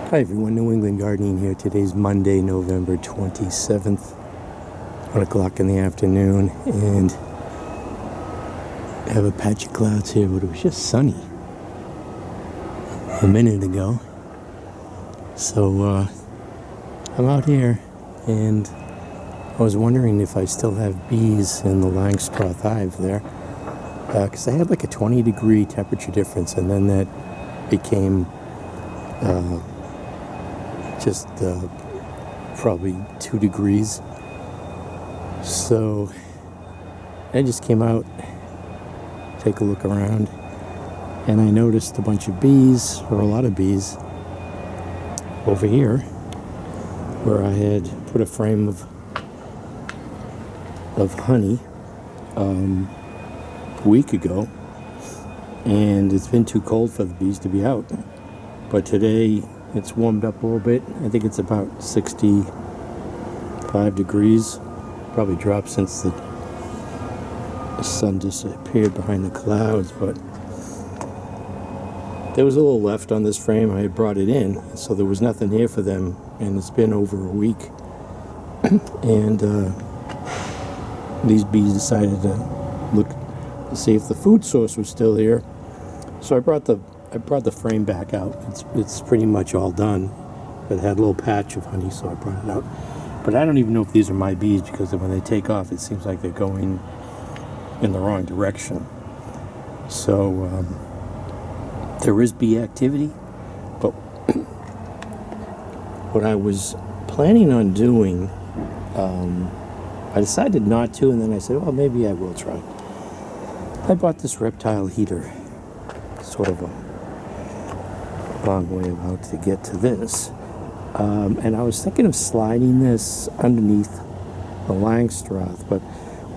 Hi everyone, New England Gardening here. Today's Monday, November 27th, 1 o'clock in the afternoon, and I have a patch of clouds here, but it was just sunny a minute ago. So I'm out here, and I was wondering if I still have bees in the Langstroth hive there, because I had like a 20-degree temperature difference, and then that became just probably 2 degrees. So I just came out, take a look around, and I noticed a bunch of bees, or a lot of bees, over here where I had put a frame of honey a week ago, and it's been too cold for the bees to be out. But today it's warmed up a little bit. I think it's about 65 degrees. Probably dropped since the sun disappeared behind the clouds, but there was a little left on this frame. I had brought it in, so there was nothing here for them, and it's been over a week. And these bees decided to look to see if the food source was still here. So I brought the frame back out. It's pretty much all done. It had a little patch of honey, so I brought it out. But I don't even know if these are my bees, because when they take off, it seems like they're going in the wrong direction. So there is bee activity, but what I was planning on doing, I decided not to, and then I said, well, maybe I will try. I bought this reptile heater, sort of a long way about to get to this, and I was thinking of sliding this underneath the Langstroth, but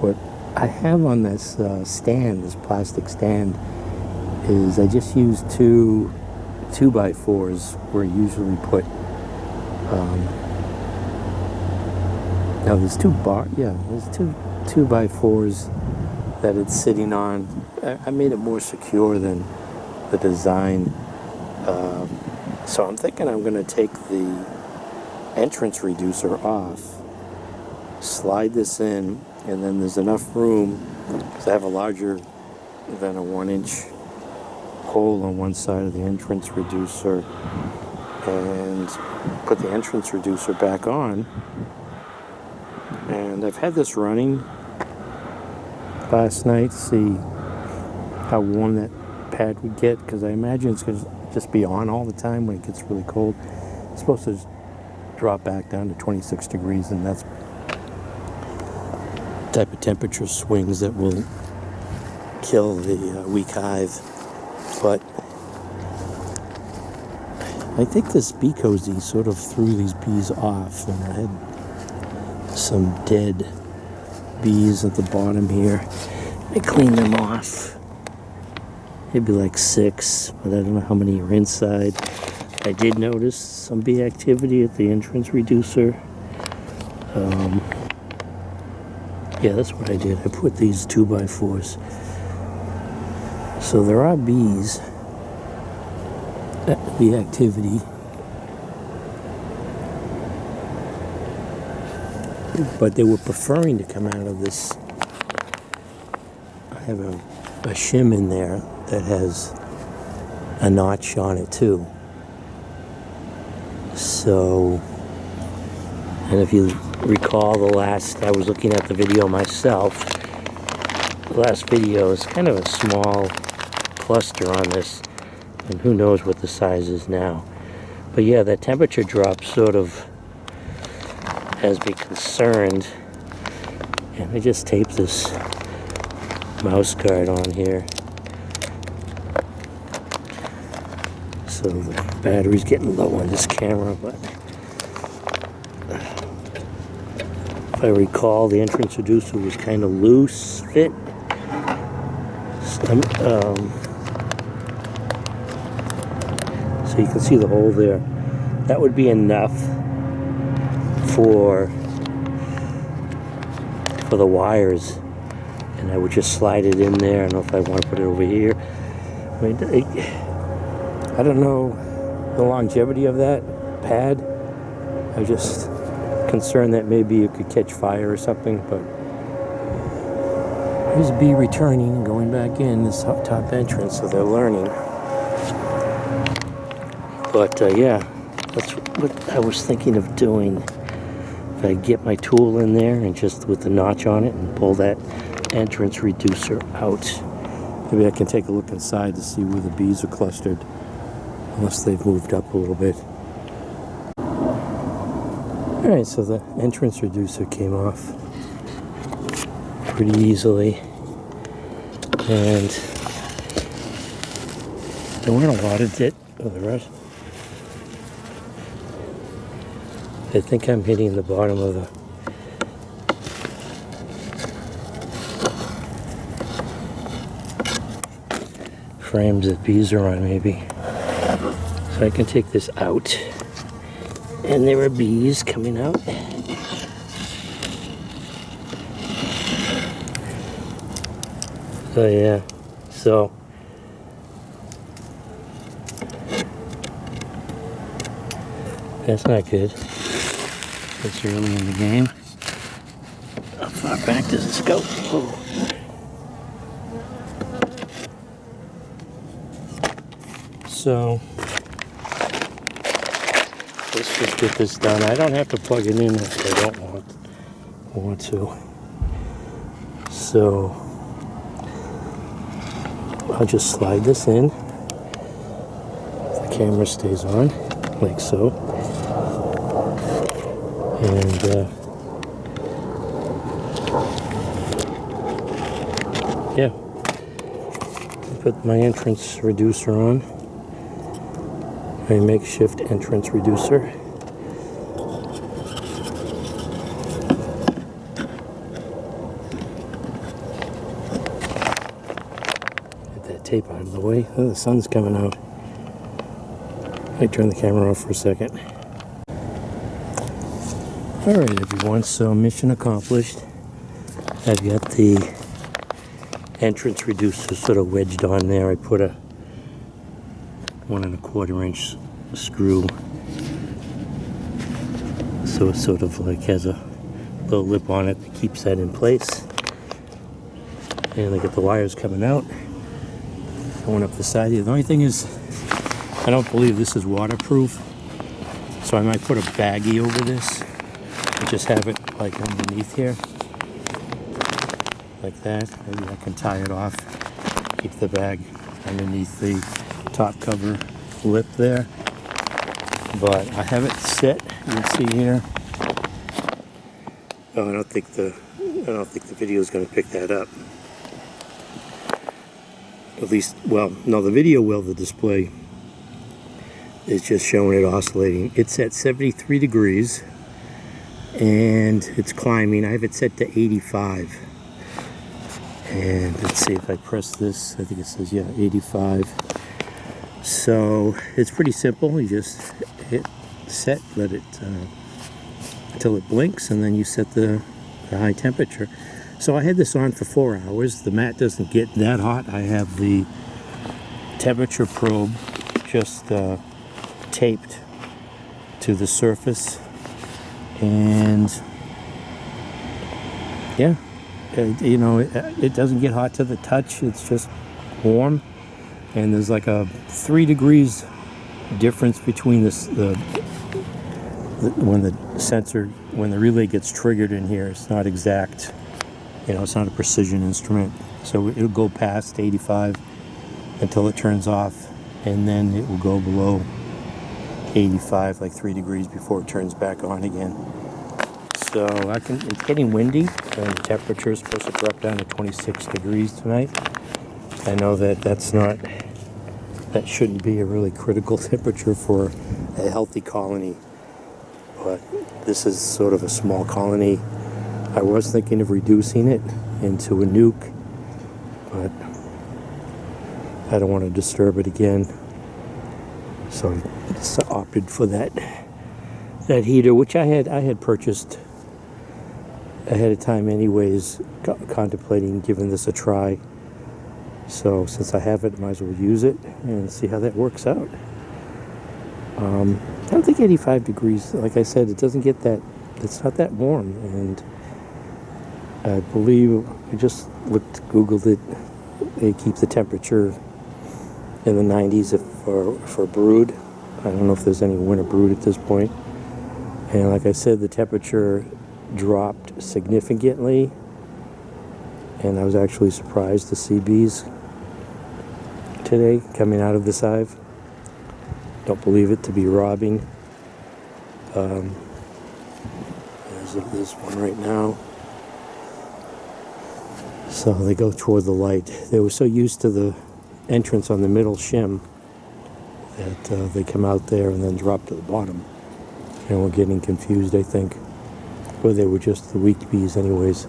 what I have on this stand, this plastic stand, is I just use two 2x4s where I usually put now there's two 2x4s that it's sitting on. I made it more secure than the design. So I'm thinking I'm going to take the entrance reducer off, slide this in, and then there's enough room, because I have a larger than a 1-inch hole on one side of the entrance reducer, and put the entrance reducer back on. And I've had this running last night to see how warm that pad would get, because I imagine it's going to just be on all the time when it gets really cold. It's supposed to drop back down to 26 degrees, and that's the type of temperature swings that will kill the weak hive. But I think this bee cozy sort of threw these bees off, and I had some dead bees at the bottom here. I cleaned them off. Maybe like 6, but I don't know how many are inside. I did notice some bee activity at the entrance reducer. Yeah, that's what I did. I put these 2x4s. So there are bees, bee activity. But they were preferring to come out of this. I have a shim in there that has a notch on it too. So, and if you recall I was looking at the video myself. The last video is kind of a small cluster on this, and who knows what the size is now. But yeah, that temperature drop sort of has me concerned, and I just taped this mouse guard on here, so the battery's getting low on this camera. But if I recall, the entrance reducer was kind of loose fit. So you can see the hole there. That would be enough for the wires, and I would just slide it in there. I don't know if I want to put it over here. I mean, I don't know the longevity of that. pad. I was just concerned that maybe it could catch fire or something, but there's a bee returning and going back in this top entrance, so they're learning. But yeah, that's what I was thinking of doing. If I get my tool in there and just with the notch on it and pull that entrance reducer out, maybe I can take a look inside to see where the bees are clustered, unless they've moved up a little bit. Alright, so the entrance reducer came off pretty easily, and there weren't a lot of it. Oh, the rest. I think I'm hitting the bottom of the frames that bees are on, maybe. So I can take this out. And there are bees coming out. So yeah, so that's not good. It's early in the game. How far back does this go? Oh. So let's just get this done. I don't have to plug it in if I don't want to. So I'll just slide this in. The camera stays on, like so. And yeah, put my entrance reducer on. My makeshift entrance reducer. Get that tape out of the way. Oh, the sun's coming out. I turn the camera off for a second. Alright everyone, so mission accomplished. I've got the entrance reducer sort of wedged on there. I put a 1 1/4 inch screw, so it sort of like has a little lip on it that keeps that in place. And I get the wires coming out, going up the side here. The only thing is, I don't believe this is waterproof, so I might put a baggie over this and just have it like underneath here, like that. Maybe I can tie it off, keep the bag underneath the top cover lip there. But I have it set. You can see here. Oh, I don't think the video is going to pick that up. At least, well, no, the video will. The display is just showing it oscillating. It's at 73 degrees and it's climbing. I have it set to 85. And let's see if I press this. I think it says, yeah, 85. So it's pretty simple. You just hit set, let it until it blinks, and then you set the high temperature. So I had this on for 4 hours. The mat doesn't get that hot. I have the temperature probe just taped to the surface, and yeah, you know, it doesn't get hot to the touch. It's just warm. And there's like a 3 degrees difference between this, when the relay gets triggered in here. It's not exact, you know, it's not a precision instrument. So it'll go past 85 until it turns off, and then it will go below 85, like 3 degrees before it turns back on again. So it's getting windy, and the temperature is supposed to drop down to 26 degrees tonight. I know that shouldn't be a really critical temperature for a healthy colony, but this is sort of a small colony. I was thinking of reducing it into a nuke, but I don't want to disturb it again, so I opted for that heater, which I had purchased ahead of time anyways, contemplating giving this a try. So since I have it, might as well use it and see how that works out. I don't think 85 degrees, like I said, it doesn't get that, it's not that warm. And I believe, I just Googled it, they keep the temperature in the 90s for brood. I don't know if there's any winter brood at this point. And like I said, the temperature dropped significantly. And I was actually surprised to see bees today coming out of this hive. Don't believe it to be robbing. There's this one right now. So they go toward the light. They were so used to the entrance on the middle shim that they come out there and then drop to the bottom. And we're getting confused, I think. Or they were just the weak bees anyways.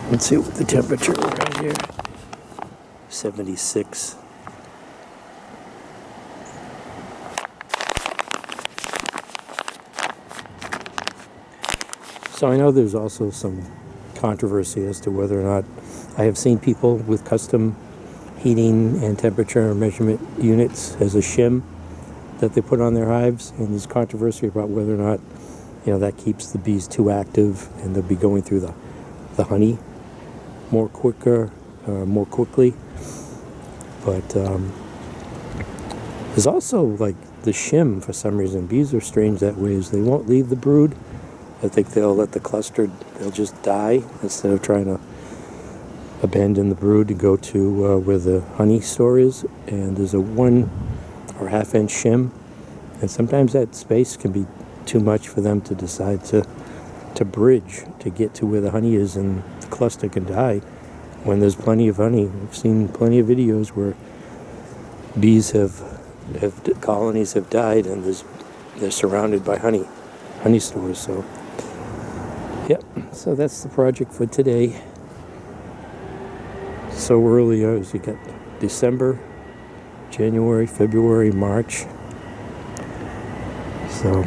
Let's see what the temperature is right here. 76. So I know there's also some controversy as to whether or not I have seen people with custom heating and temperature measurement units as a shim that they put on their hives, and there's controversy about whether or not, you know, that keeps the bees too active and they'll be going through the honey more quickly. But there's also, like, the shim, for some reason, bees are strange that way, is they won't leave the brood. I think they'll let the cluster, they'll just die instead of trying to abandon the brood to go to where the honey store is. And there's a 1 or half-inch shim, and sometimes that space can be too much for them to decide to bridge to get to where the honey is, and the cluster can die when there's plenty of honey. We've seen plenty of videos where bees colonies have died, and they're surrounded by honey stores. So yep, so that's the project for today. So early, as you got December, January, February, March. So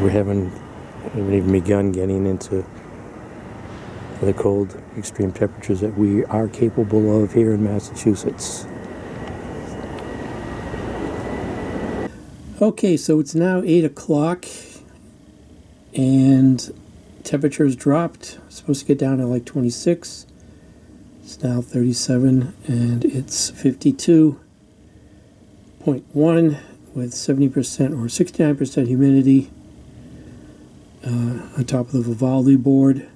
we haven't even begun getting into the cold, extreme temperatures that we are capable of here in Massachusetts. Okay, so it's now 8 o'clock and temperature's dropped. It's supposed to get down to like 26. It's now 37 and it's 52.1 with 70% or 69% humidity on top of the Vivaldi board.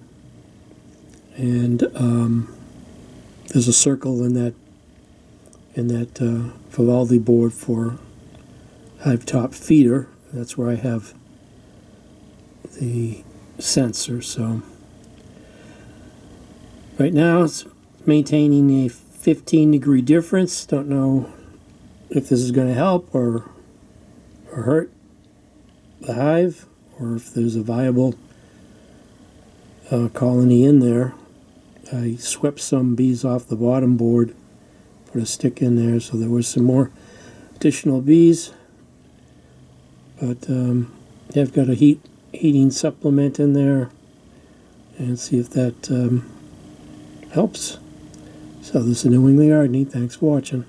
And there's a circle in that Vivaldi board for hive top feeder. That's where I have the sensor. So right now it's maintaining a 15-degree difference. Don't know if this is going to help or hurt the hive, or if there's a viable colony in there. I swept some bees off the bottom board, put a stick in there, so there was some more additional bees. But yeah, I've got a heating supplement in there, and see if that helps. So this is New England Gardening. Thanks for watching.